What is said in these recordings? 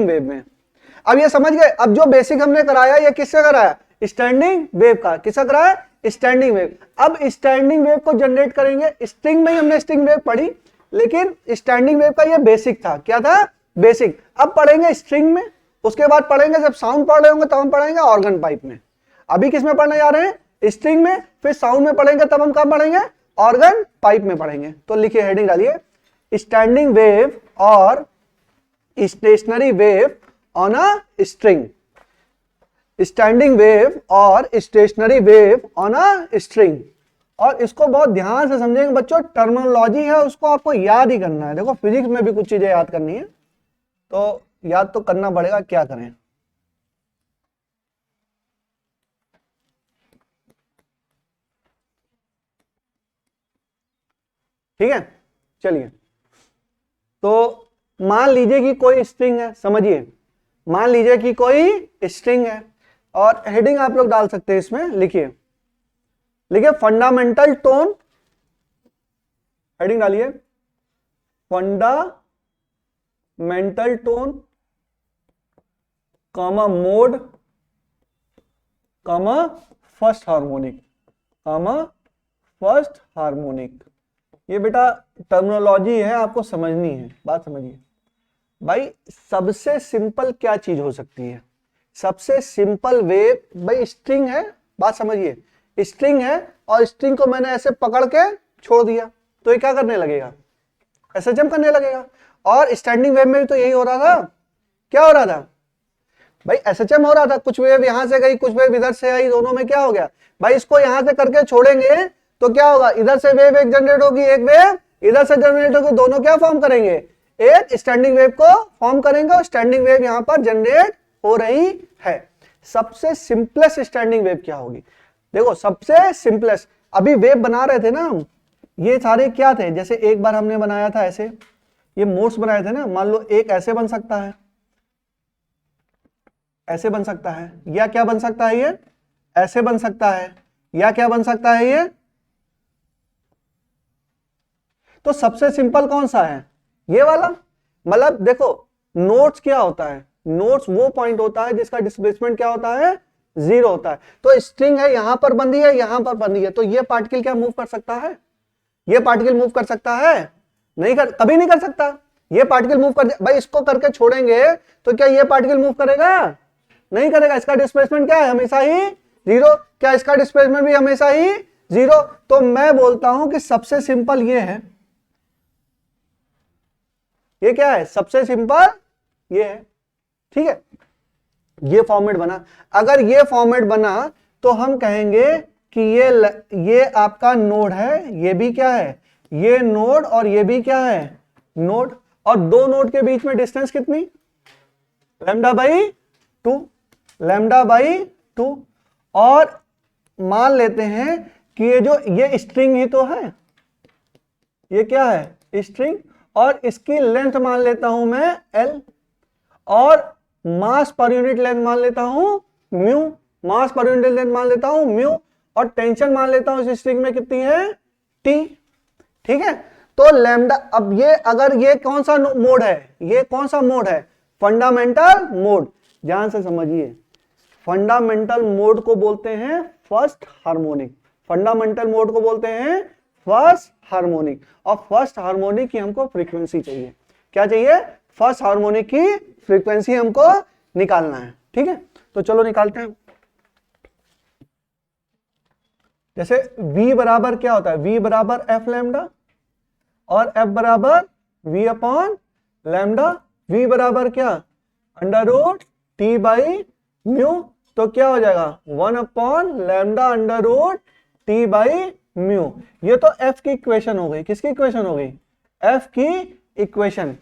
Wave में। अब ये समझ गए, अब जो बेसिक हमने कराया ये किससे कराया, स्टैंडिंग वेव का। किसका कराया, स्टैंडिंग वेव। अब स्टैंडिंग वेव को जनरेट करेंगे, स्ट्रिंग में ही हमने स्ट्रिंग वेव पढ़ी, लेकिन स्टैंडिंग वेव का ये बेसिक था। क्या था, बेसिक। अब पढ़ेंगे स्ट्रिंग में, उसके बाद पढ़ेंगे, जब साउंड पढ़ रहे होंगे तब हम पढ़ेंगे ऑर्गन पाइप में। अभी किस में पढ़ने जा रहे हैं, स्ट्रिंग में, फिर साउंड में पढ़ेंगे, तब हम कब पढ़ेंगे, ऑर्गन पाइप में पढ़ेंगे। तो लिखिए, हेडिंग डालिए, स्टैंडिंग वेव और stationary wave on a string. Standing wave और stationary wave on a string. और इसको बहुत ध्यान से समझेंगे बच्चों, टर्मिनोलॉजी है उसको आपको याद ही करना है। देखो फिजिक्स में भी कुछ चीजें याद करनी है, तो याद तो करना पड़ेगा, क्या करें। ठीक है, चलिए। तो मान लीजिए कि कोई स्ट्रिंग है, समझिए, मान लीजिए कि कोई स्ट्रिंग है, और हेडिंग आप लोग डाल सकते हैं इसमें, लिखिए, लिखिए फंडामेंटल टोन, हेडिंग डालिए, fundamental tone, comma mode, comma first harmonic, comma first harmonic. ये बेटा टर्मिनोलॉजी है, आपको समझनी है, बात समझिए भाई। सबसे सिंपल क्या चीज हो सकती है, सबसे सिंपल वेव भाई स्ट्रिंग है। बात समझिए, स्ट्रिंग है और स्ट्रिंग को मैंने ऐसे पकड़ के छोड़ दिया, तो ये क्या करने लगेगा, ऐसे जंप करने लगेगा। और स्टैंडिंग वेव में भी तो यही हो रहा था। क्या हो रहा था भाई, एसएचएम हो रहा था। कुछ वेव यहां से गई, कुछ वेव इधर से आई, दोनों में क्या हो गया भाई, इसको यहां से करके छोड़ेंगे तो क्या होगा, इधर से वेव एक जनरेट होगी, एक वेव इधर से जनरेट होगी, दोनों क्या फॉर्म करेंगे, एक स्टैंडिंग वेव को फॉर्म करेंगे, और स्टैंडिंग वेव यहां पर जनरेट हो रही है। सबसे सिंपलेस्ट स्टैंडिंग वेव क्या होगी, देखो सबसे सिंपलेस्ट। अभी वेव बना रहे थे ना हम, ये सारे क्या थे, जैसे एक बार हमने बनाया था ऐसे, ये मोड्स बनाए थे ना, मान लो एक ऐसे बन सकता है, ऐसे बन सकता है, या क्या बन सकता है, ये ऐसे बन सकता है, या क्या बन सकता है ये। तो सबसे सिंपल कौन सा है, ये वाला। मतलब देखो नोड्स क्या होता है, नोड्स वो पॉइंट होता है जिसका डिस्प्लेसमेंट क्या होता है, 0 होता है। तो स्ट्रिंग है, यहां पर बंधी है, यहां पर बंधी है, तो ये पार्टिकल क्या मूव कर सकता है, ये पार्टिकल मूव कर सकता है, नहीं कर, कभी नहीं कर सकता। ये पार्टिकल मूव कर भाई, इसको करके छोड़ेंगे तो क्या ये पार्टिकल मूव करेगा, नहीं करेगा। इसका डिस्प्लेसमेंट क्या है, हमेशा ही 0। क्या इसका डिस्प्लेसमेंट भी हमेशा ही 0। तो मैं बोलता हूं कि सबसे सिंपल ये है, ये क्या है, सबसे सिंपल ये है। ठीक है, ये फॉर्मेट बना। अगर ये फॉर्मेट बना तो हम कहेंगे कि ये आपका नोड है, ये भी क्या है, ये नोड, और ये भी क्या है, नोड। और दो नोड के बीच में डिस्टेंस कितनी, λ/2, λ/2। और मान लेते हैं कि ये स्ट्रिंग ही तो है, ये क्या है, स्ट्रिंग, और इसकी लेंथ मान लेता हूं मैं L, और मास पर यूनिट लेंथ मान लेता हूं म्यू, मास पर यूनिट लेंथ मान लेता हूं म्यू, और टेंशन मान लेता हूं इस स्ट्रिंग में कितनी है, T। ठीक है, तो लैम्डा, अब ये अगर ये कौन सा मोड है, ये कौन सा मोड है, फंडामेंटल मोड। ध्यान से समझिए, फंडामेंटल मोड को बोलते हैं फर्स्ट हार्मोनिक, फंडामेंटल मोड को बोलते हैं फर्स्ट हार्मोनिक। और फर्स्ट हार्मोनिक की हमको फ्रीक्वेंसी चाहिए, क्या चाहिए, फर्स्ट हार्मोनिक की फ्रीक्वेंसी हमको निकालना है। ठीक है, तो चलो निकालते हैं। जैसे V बराबर क्या होता है, V बराबर एफ लैम्डा, और F बराबर V अपॉन लैम्डा। V बराबर क्या, √T/μ, तो क्या हो जाएगा 1 अपॉन लैम्डा √T/μ। ये तो F की इक्वेशन हो गई, किसकी इक्वेशन हो गई, F की इक्वेशन।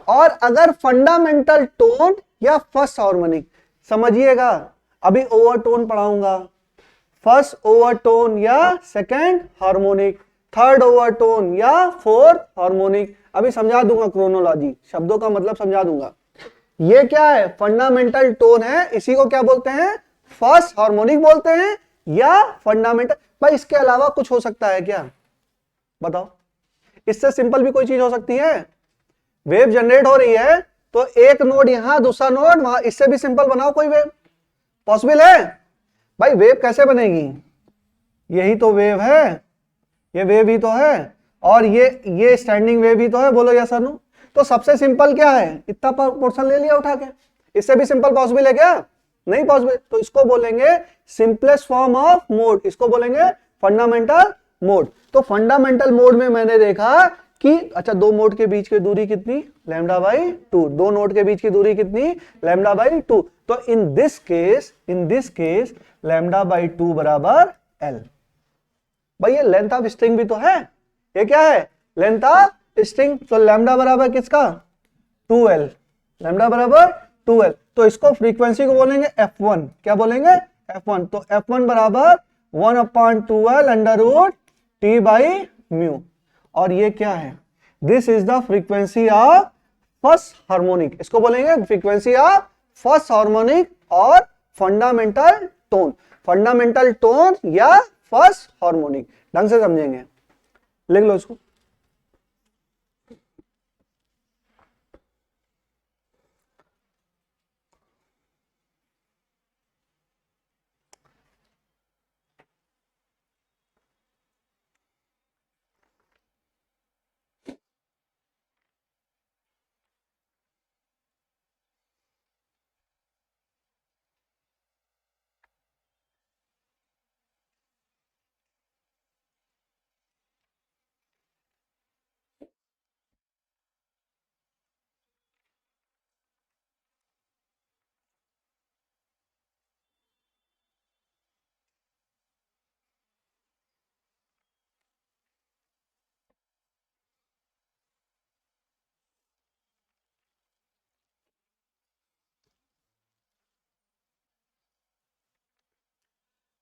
और अगर फंडामेंटल टोन या फर्स्ट हार्मोनिक, समझिएगा अभी ओवरटोन पढ़ाऊंगा, फर्स्ट ओवरटोन या सेकंड हार्मोनिक, थर्ड ओवरटोन या फोर्थ हार्मोनिक, अभी समझा दूंगा क्रोनोलॉजी, शब्दों का मतलब समझा दूंगा। ये क्या है, फंडामेंटल टोन है, इसी को क्या बोलते हैं, फर्स्ट हार्मोनिक बोलते हैं, या फंडामेंटल। भाई इसके अलावा कुछ हो सकता है क्या, बताओ, इससे सिंपल भी कोई चीज हो सकती है। वेव जनरेट हो रही है, तो एक नोड यहां, दूसरा नोड वहां, इससे भी सिंपल बनाओ कोई वेव। पॉसिबल है भाई? वेव कैसे बनेगी? यही तो वेव है, ये वेव ही तो है, और ये स्टैंडिंग वेव ही तो है। बोलो यस और नो। तो सबसे सिंपल क्या है? इतना पोर्शन ले लिया उठा के। इससे भी सिंपल पॉसिबल है क्या? नहीं पॉसिबल। तो इसको बोलेंगे सिंपलेस्ट फॉर्म ऑफ मोड, इसको बोलेंगे फंडामेंटल मोड। तो फंडामेंटल मोड में मैंने देखा कि अच्छा, दो मोड के बीच की दूरी कितनी? Lambda by 2। दो नोड के बीच की दूरी कितनी? Lambda by 2। तो in this case lambda by 2 बराबर एल। भाई ये लेंथ ऑफ स्ट्रिंग भी तो है, ये क्या है? Length of string. तो लैम्डा बराबर किसका? 2l। लैम्डा बराबर 2l। तो इसको फ्रीक्वेंसी को बोलेंगे f1। क्या बोलेंगे? f1। तो f1 बराबर 1/2l under root t by mu. और ये क्या है? This is the frequency of first harmonic. इसको बोलेंगे फ्रीक्वेंसी ऑफ फर्स्ट हार्मोनिक और फंडामेंटल टोन। फंडामेंटल टोन या फर्स्ट हार्मोनिक, ढंग से समझेंगे, लिख लो इसको।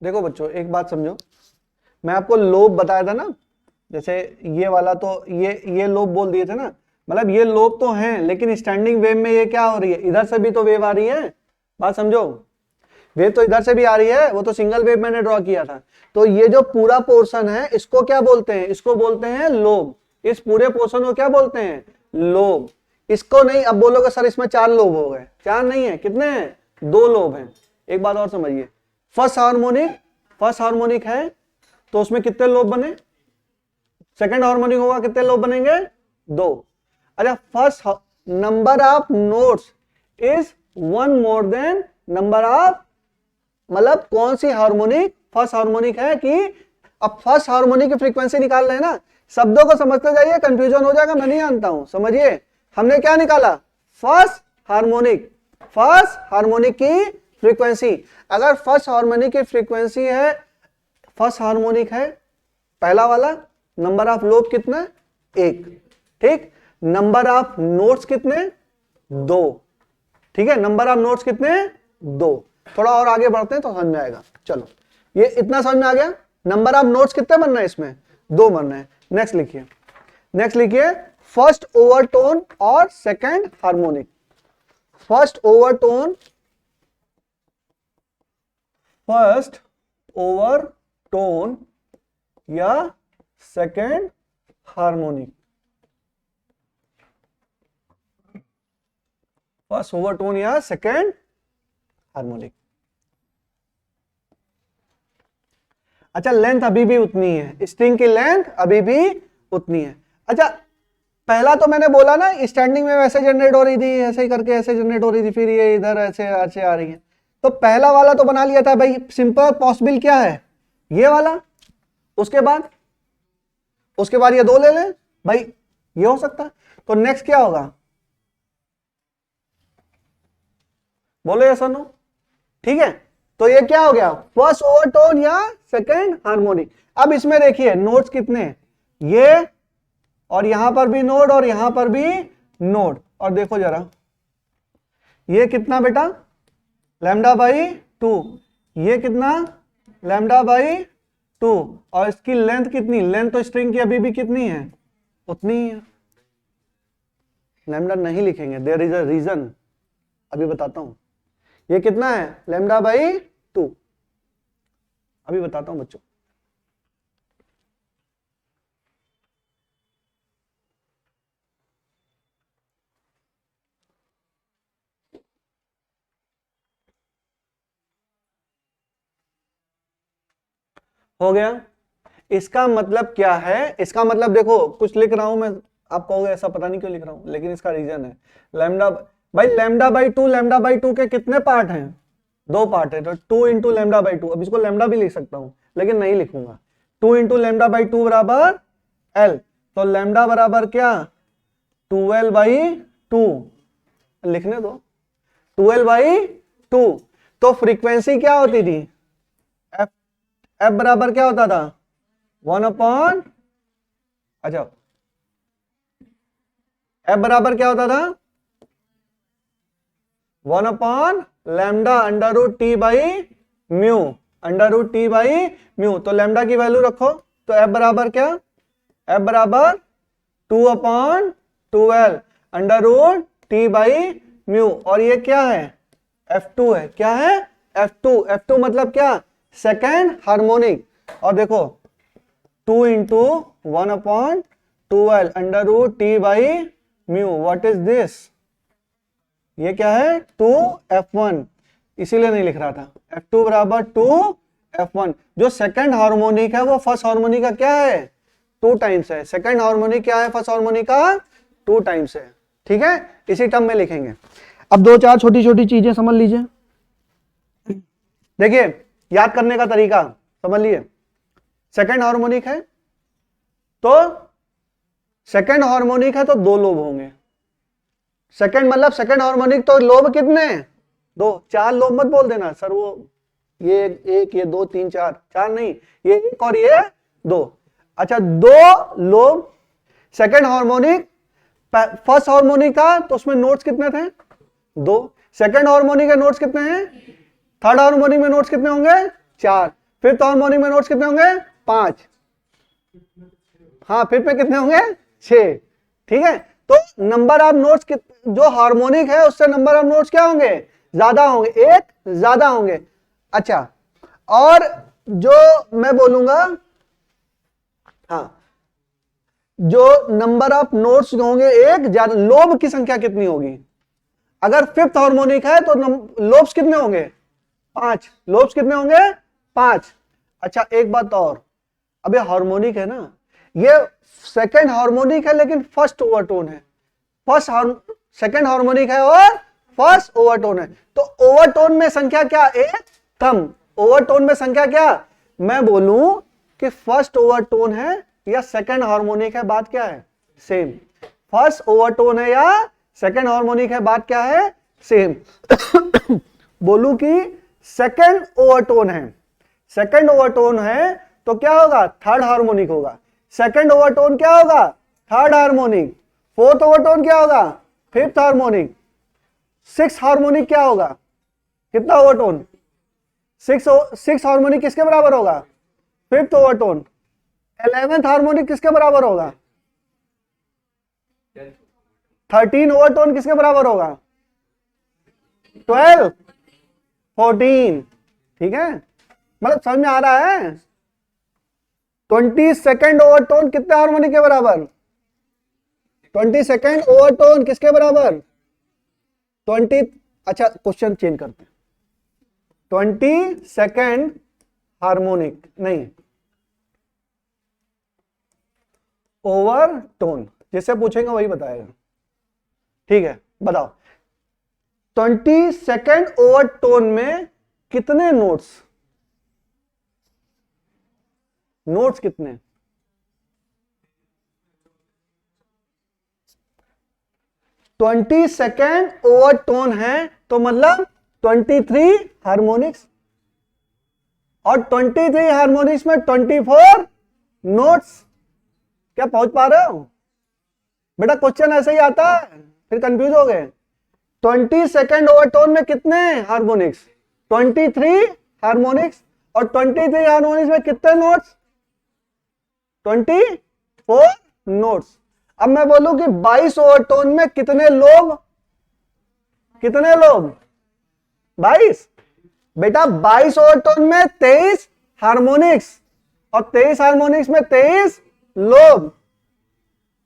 देखो बच्चों, एक बात समझो, मैं आपको लोब बताया था ना, जैसे ये वाला, तो ये लोब बोल दिए थे ना, मतलब ये लोब तो हैं, लेकिन स्टैंडिंग वेव में ये क्या हो रही है? इधर से भी तो वेव आ रही है। बात समझो, वेव तो इधर से भी आ रही है, वो तो सिंगल वेव मैंने ड्रॉ किया था। तो ये जो पूरा पोर्शन है, इसको क्या बोलते हैं? इसको बोलते हैं लोब। इस पूरे पोर्शन को क्या बोलते हैं? लोब। इसको नहीं, अब बोलोगे सर इसमें 4 लोब हो गए। 4 नहीं है, कितने हैं? 2 लोब हैं। एक बात और समझिए, फर्स्ट हार्मोनिक है तो उसमें कितने लोब बने? सेकंड हार्मोनिक होगा, कितने लोब बनेंगे? 2। अच्छा, first number of notes is 1 more than number of, मतलब कौन सी हार्मोनिक फर्स्ट हार्मोनिक है? कि अब फर्स्ट हार्मोनिक की फ्रीक्वेंसी निकाल रहे हैं ना, शब्दों को समझते जाइए, कंफ्यूजन हो जाएगा, मैं नहीं जानता हूं। समझिए, हमने क्या निकाला? फर्स्ट हार्मोनिक की फ्रीक्वेंसी। अगर फर्स्ट हार्मोनिक की फ्रीक्वेंसी है, फर्स्ट हार्मोनिक है पहला वाला, नंबर ऑफ लोब कितना? 1। ठीक। नंबर ऑफ नोट्स कितने? 2। ठीक है, नंबर ऑफ नोट्स कितने? 2। थोड़ा और आगे बढ़ते हैं तो समझ में आएगा। चलो, ये इतना समझ में आ गया। नंबर ऑफ नोट्स कितने बनना है? इसमें 2 बनना है। नेक्स्ट लिखिए फर्स्ट ओवरटोन और सेकंड हार्मोनिक। फर्स्ट ओवरटोन या सेकंड हार्मोनिक। फर्स्ट ओवरटोन या सेकंड हार्मोनिक। अच्छा, लेंथ अभी भी उतनी है, स्ट्रिंग की लेंथ अभी भी उतनी है। अच्छा, पहला तो मैंने बोला ना, स्टैंडिंग में वैसे जनरेट हो रही थी, ऐसे ही करके ऐसे जनरेट हो रही थी, फिर ये इधर ऐसे ऐसे आ रही है। तो पहला वाला तो बना लिया था भाई, सिंपल पॉसिबल क्या है? ये वाला। उसके बाद ये 2 ले लें भाई, ये हो सकता है। तो नेक्स्ट क्या होगा? बोलो यस और नो। ठीक है, तो ये क्या हो गया? फर्स्ट ओवरटोन या सेकंड हार्मोनिक। अब इसमें देखिए नोट्स कितने? ये, और यहां पर भी नोड, और यहां पर भी नोड। और देखो जरा, ये कितना बेटा? Lambda by 2। ये कितना? Lambda by 2। और इसकी लेंथ कितनी? लेंथ तो स्ट्रिंग की अभी भी कितनी है? उतनी ही है। लैम्डा नहीं लिखेंगे, देयर इज अ रीजन, अभी बताता हूं। ये कितना है? Lambda by 2। अभी बताता हूं बच्चों। हो गया। इसका मतलब क्या है, इसका मतलब देखो कुछ लिख रहा हूं मैं, आप कहोगे ऐसा पता नहीं क्यों लिख रहा हूं, लेकिन इसका रीजन है। लैम्डा भाई, लैम्डा बाई टू के कितने पार्ट हैं, 2 पार्ट है, तो 2 इंटू लैम्डा बाई टू। अब इसको लैम्डा भी लिख सकता हूं लेकिन नहीं लिखूंगा। 2 इंटू लैम्डा बाई टू बराबर एल, तो लैम्डा बराबर क्या, 12/2 लिखने दो, 12/2। तो फ्रीक्वेंसी क्या होती थी, एफ, एफ बराबर क्या होता था, 1/, अच्छा एफ बराबर क्या होता था, 1/λ √T/μ, तो लैम्डा की वैल्यू रखो, तो एफ बराबर क्या, एफ बराबर 2/12 √T/μ, और ये क्या है, F2 है, क्या है, F2 मतलब क्या, सेकेंड हार्मोनिक। और देखो 2 into 1/12 √T/μ, what is this, ये क्या है 2F1, इसीलिए नहीं लिख रहा था। F2 बराबर 2F1। जो सेकंड हार्मोनिक है वो फर्स्ट हार्मोनिक का क्या है, 2 टाइम्स है। सेकंड हार्मोनिक क्या है, फर्स्ट हार्मोनिक का 2 टाइम्स है। ठीक है, इसी टर्म में लिखेंगे। अब 2-4 छोटी छोटी चीजें समझ लीजिए। देखिए याद करने का तरीका समझ लीजिए। सेकंड हार्मोनिक है तो 2 लोब होंगे। सेकंड मतलब सेकंड हार्मोनिक, तो लोब कितने, 2, 4 लोब मत बोल देना सर, वो ये 1, ये 2, 3, 4, 4 नहीं, ये 1 और ये 2। अच्छा 2 lobe second harmonic, first harmonic था तो उसमें नोट्स कितने थे, 2। सेकंड हार्मोनिक के नोट्स कितने हैं, थर्ड हार्मोनिक में नोट्स कितने होंगे, 4। फिफ्थ हार्मोनिक में नोट्स कितने होंगे, 5। हाँ फिफ्थ में कितने होंगे, 6। ठीक है, तो नंबर ऑफ नोट्स जो हार्मोनिक है उससे नंबर ऑफ नोट्स क्या होंगे, ज्यादा होंगे, 1 ज्यादा होंगे। अच्छा, और जो मैं बोलूंगा, हाँ जो नंबर ऑफ नोट्स होंगे 1 ज्यादा, लोब की संख्या कितनी होगी, अगर फिफ्थ हार्मोनिक है तो लोब्स कितने होंगे, 5। लोब्स कितने होंगे, 5। अच्छा एक बात और, अब ये हार्मोनिक है ना, ये सेकंड हार्मोनिक है लेकिन फर्स्ट ओवरटोन है, सेकंड हार्मोनिक है और फर्स्ट ओवरटोन है, तो ओवरटोन में संख्या क्या, 1 कम। ओवरटोन में संख्या क्या, मैं बोलूं कि फर्स्ट ओवरटोन है या सेकंड हार्मोनिक है, बात क्या है, सेम। फर्स्ट ओवरटोन है या सेकंड हार्मोनिक है, बात क्या है, सेम। बोलूं कि सेकंड ओवरटोन है, सेकंड ओवरटोन है तो क्या होगा, थर्ड हार्मोनिक होगा। सेकंड ओवरटोन क्या होगा, थर्ड हार्मोनिक। फोर्थ ओवरटोन क्या होगा, फिफ्थ हार्मोनिक। सिक्स हार्मोनिक क्या होगा, कितना ओवरटोन, 6 हार्मोनिक किसके बराबर होगा, फिफ्थ ओवरटोन। 11th हार्मोनिक किसके बराबर होगा, 13 ओवरटोन किसके बराबर होगा, 12, 14। ठीक है, मतलब समझ में आ रहा है। 22nd ओवरटोन कितने हार्मोनिक के बराबर, 22nd ओवरटोन किसके बराबर, 20। अच्छा क्वेश्चन चेंज करते हैं, 22nd हार्मोनिक नहीं, ओवरटोन, जिससे पूछेंगे वही बताएगा। ठीक है बताओ, 22nd ओवरटोन में कितने नोट्स कितने, ट्वेंटी सेकेंड ओवरटोन है तो मतलब 23 हार्मोनिक्स, और 23 हार्मोनिक्स में 24 नोट्स। क्या पहुंच पा रहे हो बेटा, क्वेश्चन ऐसे ही आता है, फिर कंफ्यूज हो गए। 22nd ओवरटोन में कितने हार्मोनिक्स, 23 हार्मोनिक्स, और 23 हार्मोनिक्स में कितने नोट्स, 24 नोट्स। अब मैं बोलूं कि 22 ओवरटोन में कितने लोब, 22 बेटा, 22 ओवरटोन में 23 हार्मोनिक्स, और 23 हार्मोनिक्स में 23 लोब।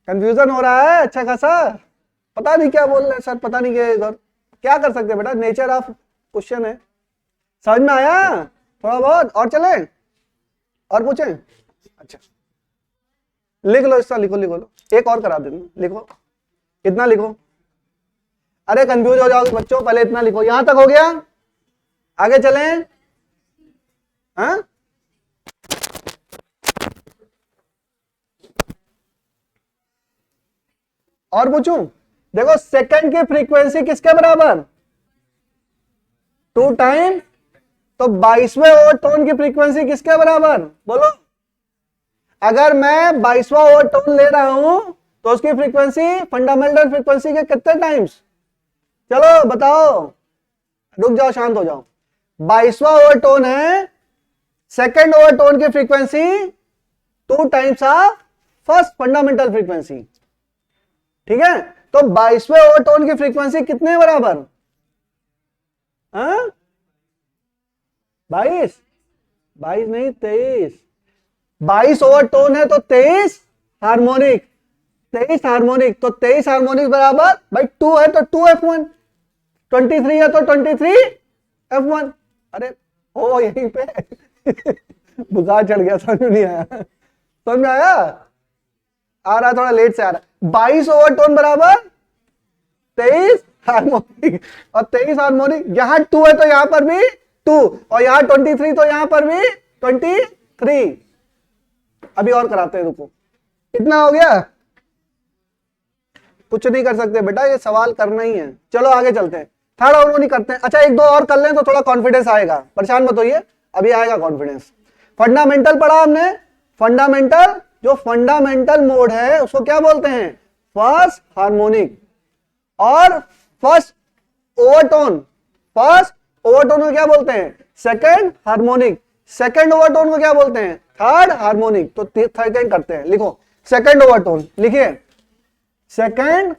कंफ्यूजन हो रहा है अच्छा खासा, पता नहीं क्या बोल रहे हैं सर, पता नहीं क्या इधर, क्या कर सकते हैं बेटा, नेचर ऑफ क्वेश्चन है। समझ में आया थोड़ा बहुत, और चले, और पूछें? अच्छा लिख लो, इसका लिखो लिखो लो, एक और करा देना, लिखो इतना लिखो। अरे कंफ्यूज हो जाओगे बच्चों, पहले इतना लिखो। यहां तक हो गया, आगे चलें। हाँ और पूछूं? देखो सेकंड की फ्रीक्वेंसी किसके बराबर? 2 टाइम। तो 22वें ओवरटोन की फ्रीक्वेंसी किसके बराबर? बोलो। अगर मैं 22वां ओवरटोन ले रहा हूं तो उसकी फ्रीक्वेंसी फंडामेंटल फ्रीक्वेंसी के कितने टाइम्स? चलो बताओ, रुक जाओ, शांत हो जाओ। 22वां ओवरटोन है, सेकंड ओवरटोन की frequency 2 times of first fundamental frequency. ठीक है, तो 22वें ओवरटोन की फ्रीक्वेंसी कितने बराबर? 22? 22 नहीं, 23। 22 ओवरटोन है तो 23 हार्मोनिक। 23 हार्मोनिक, तो 23 हार्मोनिक बराबर भाई 2 है तो 2f1, 23 है तो 23f1। अरे ओ यहीं पे बुखार चढ़ गया, समझ नहीं आया? समझ में आया? आ रहा, थोड़ा लेट से आ रहा। 22 ओवरटोन बराबर 23 हार्मोनिक, और 23 हार्मोनिक, यहां 2 है तो यहां पर भी 2, और यहां 23 तो यहां पर भी 23। अभी और कराते हैं, रुको। इतना हो गया? कुछ नहीं कर सकते बेटा, ये सवाल करना ही है। चलो आगे चलते हैं, थर्ड हार्मोनिक करते हैं। अच्छा एक दो और कर लें तो थोड़ा कॉन्फिडेंस आएगा, परेशान मत होइए, अभी आएगा कॉन्फिडेंस। फंडामेंटल पढ़ा हमने, फंडामेंटल, जो फंडामेंटल मोड है उसको क्या बोलते हैं? First harmonic. और फर्स्ट ओवरटोन, फर्स्ट ओवरटोन को क्या बोलते हैं? Second harmonic. सेकंड ओवरटोन को क्या बोलते हैं? Third harmonic. तो सेकंड करते हैं, लिखो सेकंड ओवरटोन, लिखिए सेकंड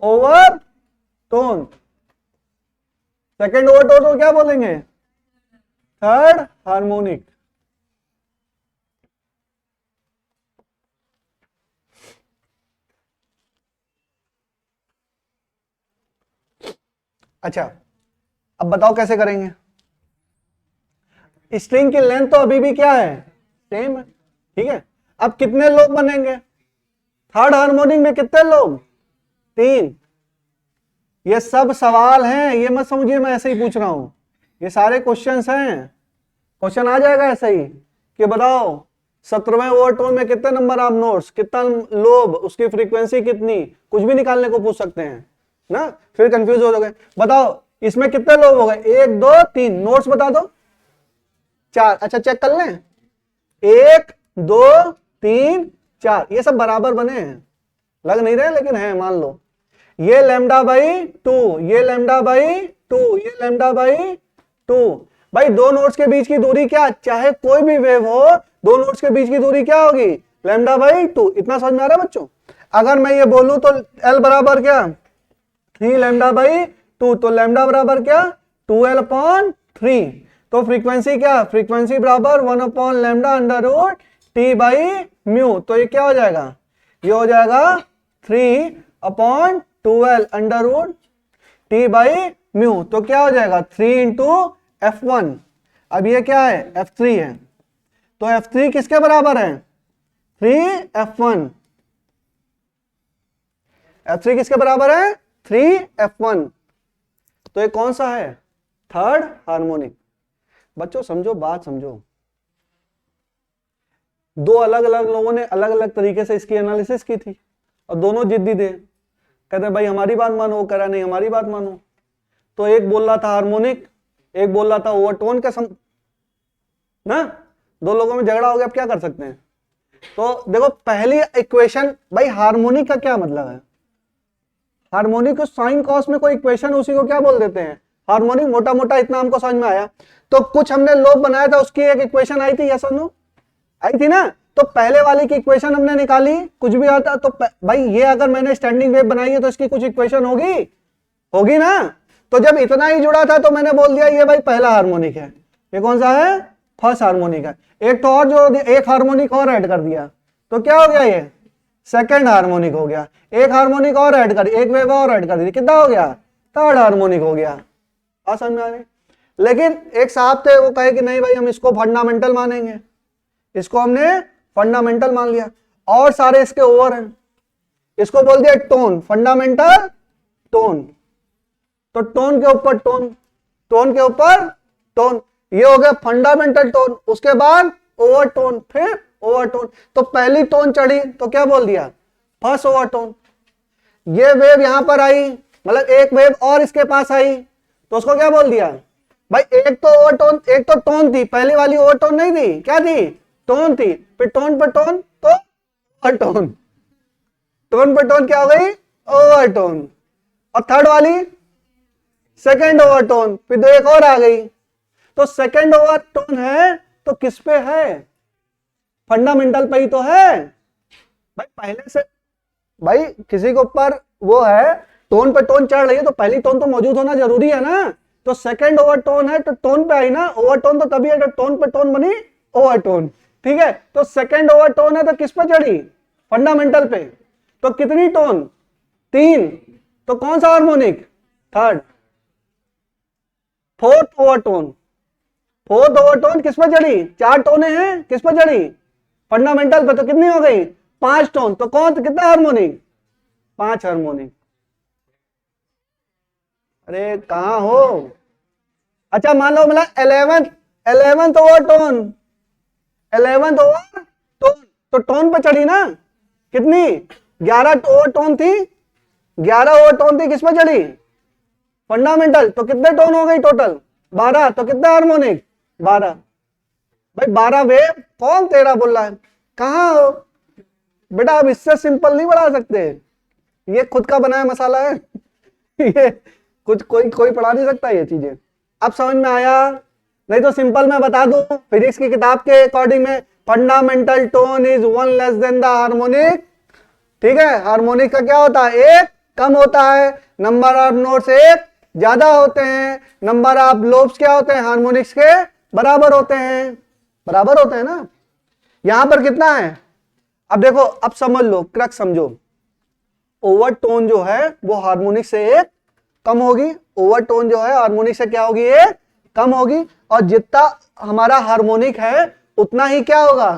ओवरटोन। सेकंड ओवरटोन को क्या बोलेंगे? Third harmonic. अच्छा अब बताओ कैसे करेंगे? स्ट्रिंग की लेंथ तो अभी भी क्या है? सेम है, ठीक है। अब कितने लोग बनेंगे? थर्ड हार्मोनिक में कितने लोग? 3। ये सब सवाल हैं, ये मत समझिए मैं ऐसे ही पूछ रहा हूं, ये सारे क्वेश्चंस हैं। क्वेश्चन आ जाएगा ऐसा ही कि बताओ 17वें ओवरटोन में कितने नंबर ऑफ नोट्स, कितना लोब, उसकी फ्रीक्वेंसी कितनी, कुछ भी निकालने को पूछ सकते हैं ना, फिर कंफ्यूज हो जाओगे। बताओ इसमें कितने लोब हो गए? 1 2 3, नोट्स बता दो। 4, अच्छा चेक कर लें, 1 2 3 4, ये सब बराबर बने हैं, लग नहीं रहे लेकिन है, मान लो। ये लैम्डा बाई 2, ये लैम्डा बाई 2, ये लैम्डा बाई 2। भाई दो नोड्स के बीच की दूरी क्या, चाहे कोई भी वेव हो, दो नोड्स के बीच की दूरी क्या होगी? Lambda by 2। इतना समझ में आ रहा है बच्चों? अगर मैं ये बोलूं तो L बराबर क्या? 3 लैम्डा बाई 2, तो लैम्डा बराबर क्या? 2L upon 3। तो फ्रीक्वेंसी क्या? फ्रीक्वेंसी बराबर 1 upon lambda under root T by mu. तो ये क्या हो जाएगा? ये हो जाएगा 3 upon 2L under root T by mu. तो क्या हो जाएगा? 3 इंटू F1। अब ये क्या है? F3 है। तो F3 किसके बराबर है? 3F1। F3 किसके बराबर है? 3F1। तो ये कौन सा है? Third harmonic. बच्चों समझो, बात समझो। दो अलग अलग लोगों ने अलग अलग तरीके से इसकी एनालिसिस की थी और दोनों जिद्दी थे, कहते भाई हमारी बात मानो, वो कह रहा नहीं हमारी बात मानो। तो एक बोल रहा था हार्मोनिक, एक बोल रहा था ओवरटोन का ना, दो लोगों में झगड़ा हो गया, अब क्या कर सकते हैं? तो देखो पहली इक्वेशन, भाई हार्मोनिक का क्या मतलब है? हार्मोनिक को साइन कॉस में कोई इक्वेशन, उसी को क्या बोल देते हैं? हार्मोनिक। मोटा मोटा इतना हमको समझ में आया। तो कुछ हमने लोब बनाया था, उसकी एक इक्वेशन आई थी, यस और नो? आई थी ना? तो पहले वाले की इक्वेशन हमने निकाली, कुछ भी आता तो भाई ये अगर मैंने स्टैंडिंग वेव बनाई है तो इसकी कुछ इक्वेशन होगी, होगी ना? तो जब इतना ही जुड़ा था तो मैंने बोल दिया ये भाई पहला हार्मोनिक है। ये कौन सा है? फर्स्ट हार्मोनिक है। एक तो और जोड़ दिया, एक हार्मोनिक और ऐड कर दिया, तो क्या हो गया? ये सेकंड हार्मोनिक हो गया। एक हार्मोनिक और ऐड कर, एक वेव और ऐड कर दी, कितना हो गया? थर्ड हार्मोनिक हो गया। समझ में आ रही? लेकिन एक साहब थे, वो कहे कि नहीं भाई हम इसको फंडामेंटल मानेंगे। इसको हमने फंडामेंटल मान लिया, और सारे इसके ओवर हैं, इसको बोल दिया टोन, फंडामेंटल टोन। तो टोन के ऊपर टोन, टोन के ऊपर टोन, ये हो गया फंडामेंटल टोन। उसके बाद ओवरटोन, फिर ओवरटोन। तो पहली टोन चढ़ी तो क्या बोल दिया, फर्स्ट ओवरटोन। ये वेव यहां पर आई, मतलब एक वेव और इसके पास आई, तो उसको क्या बोल दिया भाई, एक तो ओवरटोन, एक तो टोन थी, पहली वाली ओवरटोन नहीं थी, क्या थी, टोन थी, फिर टोन पर टोन तो ओवरटोन, टोन पर टोन क्या हो गई, ओवरटोन। और थर्ड वाली सेकेंड ओवरटोन, फिर तो एक और आ गई। तो सेकेंड ओवरटोन है तो किस पे है, फंडामेंटल पे ही तो है भाई। पहले से भाई किसी के ऊपर वो है, टोन पे टोन चढ़ रही है तो पहली टोन तो मौजूद होना जरूरी है ना। तो सेकेंड ओवरटोन है तो टोन पे आई ना, ओवरटोन तो तभी है तो टोन पे टोन बनी ओवरटोन, ठीक है। तो सेकेंड ओवरटोन है तो किस पे चढ़ी, फंडामेंटल पे। तो कितनी टोन, 3, तो कौन सा harmonic, third. Fourth overtone, fourth overtone किस पे चढ़ी, 4 टोने हैं, किस पे चढ़ी, फंडामेंटल पे, तो कितनी हो गई, 5 टोन। तो कौन, कितना हार्मोनिक, 5 हार्मोनिक। अरे कहां हो, अच्छा मान लो मतलब 11th ओवरटोन, 11th ओवरटोन, तो टोन पे चढ़ी ना, कितनी, 11 ओवरटोन थी, 11 ओवरटोन थी, किस पे चढ़ी, फंडामेंटल। तो कितने टोन हो गई टोटल, 12। तो कितना हार्मोनिक, 12। भाई 12 वेव, कौन तेरा बोल रहा है, कहां हो बेटा, अब इससे सिंपल नहीं बढ़ा सकते, ये खुद का बनाया मसाला है ये कुछ कोई पढ़ा नहीं सकता ये चीजें। अब समझ में आया, नहीं तो सिंपल मैं बता दूं, फिजिक्स की किताब के अकॉर्डिंग में fundamental tone is 1 less than the harmonic, ठीक है। हार्मोनिक का क्या होता है, एक कम होता है, नंबर ऑफ नोट्स एक ज्यादा होते हैं, नंबर ऑफ लोब्स क्या होते हैं, हार्मोनिक्स के बराबर होते हैं, बराबर होते हैं ना। यहां पर कितना है, अब देखो, अब समझ लो, क्रक्स समझो। ओवरटोन जो है वो हार्मोनिक से एक कम होगी, ओवरटोन जो है हार्मोनिक से क्या होगी, एक कम होगी। और जितना हमारा हार्मोनिक है उतना ही क्या होगा,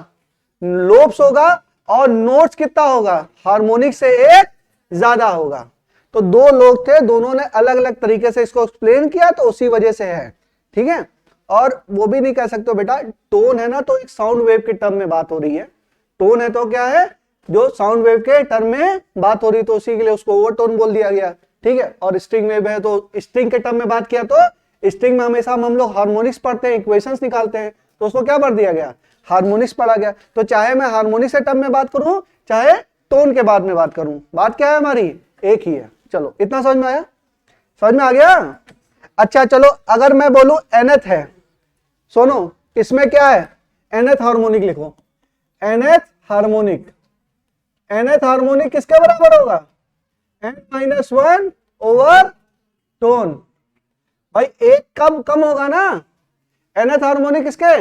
लोब्स होगा, और नोट्स कितना होगा, हार्मोनिक से एक ज्यादा होगा। तो 2 लोग थे, दोनों ने अलग अलग तरीके से इसको एक्सप्लेन किया, तो उसी वजह से है, ठीक है। और वो भी नहीं कह सकते बेटा, टोन है ना तो एक साउंड वेव के टर्म में बात हो रही है, टोन है तो क्या है, जो साउंड वेव के टर्म में बात हो रही, तो उसी के लिए उसको ओवरटोन बोल दिया गया, ठीक है। और स्ट्रिंग वेव है तो स्ट्रिंग के टर्म में बात किया, तो स्ट्रिंग में हमेशा हम लोग हार्मोनिक्स पढ़ते हैं, इक्वेशंस निकालते हैं, तो उसको क्या पढ़ दिया गया, हार्मोनिक्स पढ़ा गया। तो चाहे मैं हार्मोनिक्स के टर्म में बात करूं, चाहे टोन के बाद में बात करूं, बात क्या है हमारी, एक ही है। चलो इतना समझ में आया, समझ में आ गया। अच्छा चलो, अगर मैं बोलूं nth है, सुनो इसमें क्या है, nth हार्मोनिक लिखो, nth हार्मोनिक, nth हार्मोनिक किसके बराबर होगा, n-1 ओवर टोन। भाई एक कम होगा ना, nth हार्मोनिक किसके,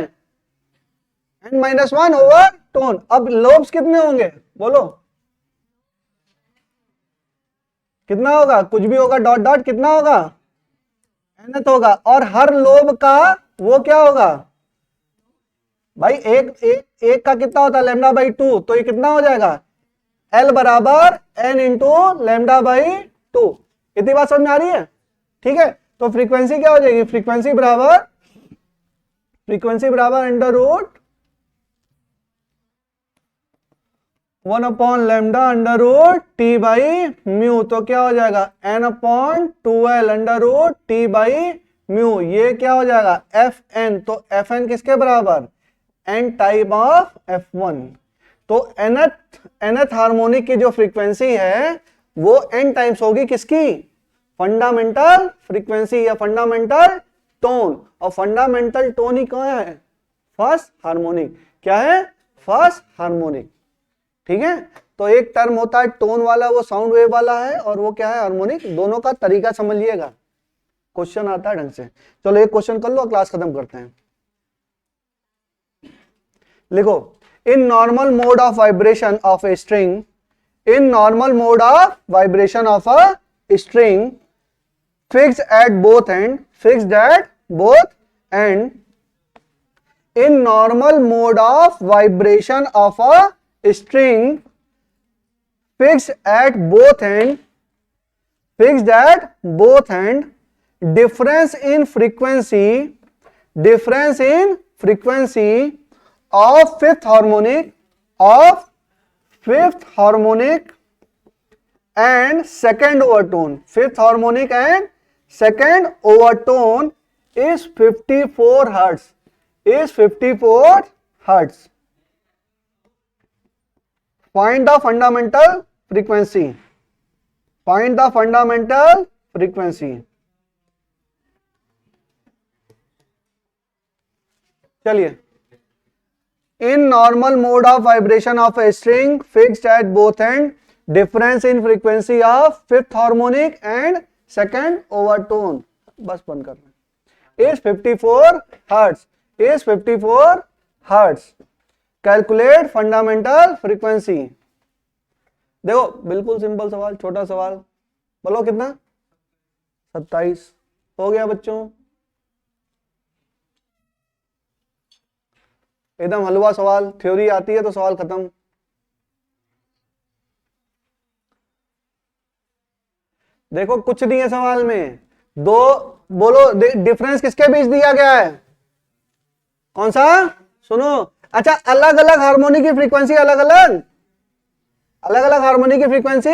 n-1 ओवर टोन। अब लोब्स कितने होंगे बोलो, कितना होगा, कुछ भी होगा, डॉट डॉट कितना होगा, nth होगा। और हर लोब का वो क्या होगा भाई, एक का कितना होता है, लैम्डा बाई 2, तो ये कितना हो जाएगा, L बराबर n इंटू लैम्डा बाई 2। इतनी बात समझ में आ रही है, ठीक है। तो फ्रीक्वेंसी क्या हो जाएगी, फ्रीक्वेंसी बराबर under root 1 upon lambda under root T by mu. तो क्या हो जाएगा, n upon 2l under root T by mu. ये क्या हो जाएगा, fn। तो fn किसके बराबर, n टाइप ऑफ f1। तो nth हार्मोनिक की जो फ्रीक्वेंसी है वो n टाइम्स होगी किसकी, फंडामेंटल फ्रीक्वेंसी या फंडामेंटल टोन। और फंडामेंटल टोन ही कौन है, फर्स्ट हार्मोनिक। क्या है, फर्स्ट हार्मोनिक, ठीक है। तो एक टर्म होता है टोन वाला, वो साउंड वेव वाला है, और वो क्या है, हार्मोनिक। दोनों का तरीका समझिएगा, क्वेश्चन आता है ढंग से। चलो एक क्वेश्चन कर लो, क्लास खत्म करते हैं। लिखो, in normal mode of vibration of a string, in normal mode of vibration of a string fixed at both end, in normal mode of vibration of a string fixed at both end, difference in frequency of fifth harmonic and second overtone. Fifth harmonic and second overtone is 54 hertz. Find the fundamental frequency. चलिए, in normal mode of vibration of a string fixed at both end, difference in frequency of fifth harmonic and second overtone, बस बंद करना, is 54 hertz. Calculate fundamental frequency. देखो बिल्कुल simple सवाल, छोटा सवाल, बोलो कितना, 27 हो गया बच्चों, एकदम हलवा सवाल, थ्योरी आती है तो सवाल खत्म। देखो कुछ नहीं है सवाल में, दो बोलो डिफरेंस किसके बीच दिया गया है, कौन सा, सुनो, अच्छा अलग अलग हार्मोनिक की फ्रीक्वेंसी अलग अलग हार्मोनिक की फ्रीक्वेंसी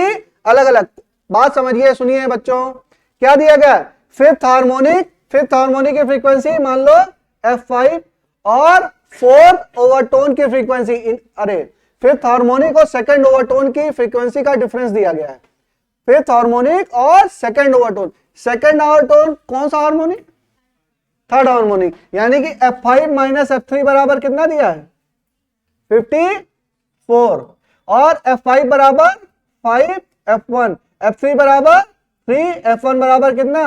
अलग अलग, बात समझिए, सुनिए बच्चों, क्या दिया गया, फिफ्थ हार्मोनिक की फ्रीक्वेंसी मान लो F5 और फोर्थ ओवरटोन की फ्रीक्वेंसी, अरे फिफ्थ हार्मोनिक और सेकंड ओवरटोन की फ्रीक्वेंसी का डिफरेंस दिया गया है, फिफ्थ हार्मोनिक और सेकंड ओवरटोन कौन सा हार्मोनिक, थर्ड हार्मोनिक, यानी कि F5 माइनस F3 बराबर कितना दिया है, 54, और F5 बराबर 5, F1, F3 बराबर 3, F1 बराबर कितना,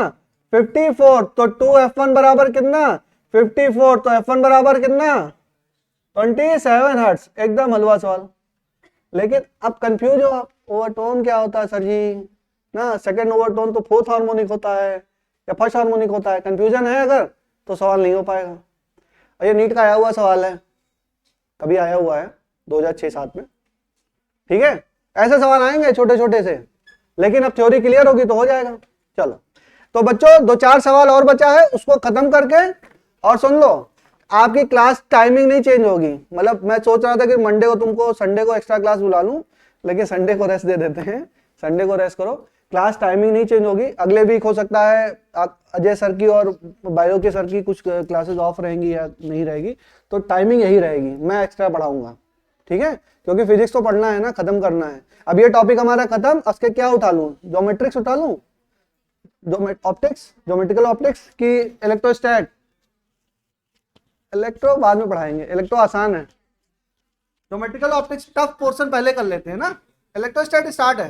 54, तो 2F1 बराबर कितना, 54, तो F1 बराबर कितना, 27 हर्ट्ज। एकदम हलवा सवाल, लेकिन अब कंफ्यूज हो आप, ओवरटोन क्या होता है सर जी ना, सेकंड ओवरटोन तो फोर्थ हार्मोनिक होता है या फर्स्ट हार्मोनिक होता है, कंफ्यूजन है अगर तो सवाल नहीं हो पाएगा। ये नीट का आया हुआ सवाल है, कभी आया हुआ है 2006-7 में, ठीक है, ऐसे सवाल आएंगे छोटे छोटे से, लेकिन अब थ्योरी क्लियर होगी तो हो जाएगा। चलो तो बच्चों 2-4 सवाल और बचा है, उसको खत्म करके, और सुन लो आपकी क्लास टाइमिंग नहीं चेंज होगी, मतलब मैं सोच रहा था कि मंडे को तुमको, संडे को एक्स्ट्रा क्लास बुला लूं, लेकिन संडे को रेस्ट दे देते हैं, संडे को रेस्ट करो, क्लास टाइमिंग नहीं चेंज होगी। अगले वीक हो सकता है अजय सर की और बायो के सर की कुछ क्लासेस ऑफ रहेंगी या नहीं रहेगी, तो टाइमिंग यही रहेगी, मैं एक्स्ट्रा पढ़ाऊंगा, ठीक है, क्योंकि फिजिक्स तो पढ़ना है ना, खत्म करना है। अब ये टॉपिक हमारा खत्म, उसके क्या उठा लूं, ज्योमेट्रिक्स उठा लूं, ऑप्टिक्स, ज्योमेट्रिकल ऑप्टिक्स की इलेक्ट्रोस्टैट, इलेक्ट्रो बाद में पढ़ाएंगे, इलेक्ट्रो आसान है, ज्योमेट्रिकल ऑप्टिक्स टफ पोर्शन पहले कर लेते हैं ना, इलेक्ट्रोस्टैट स्टार्ट है,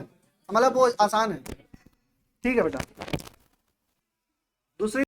मतलब वो आसान है, ठीक है बेटा। दूसरी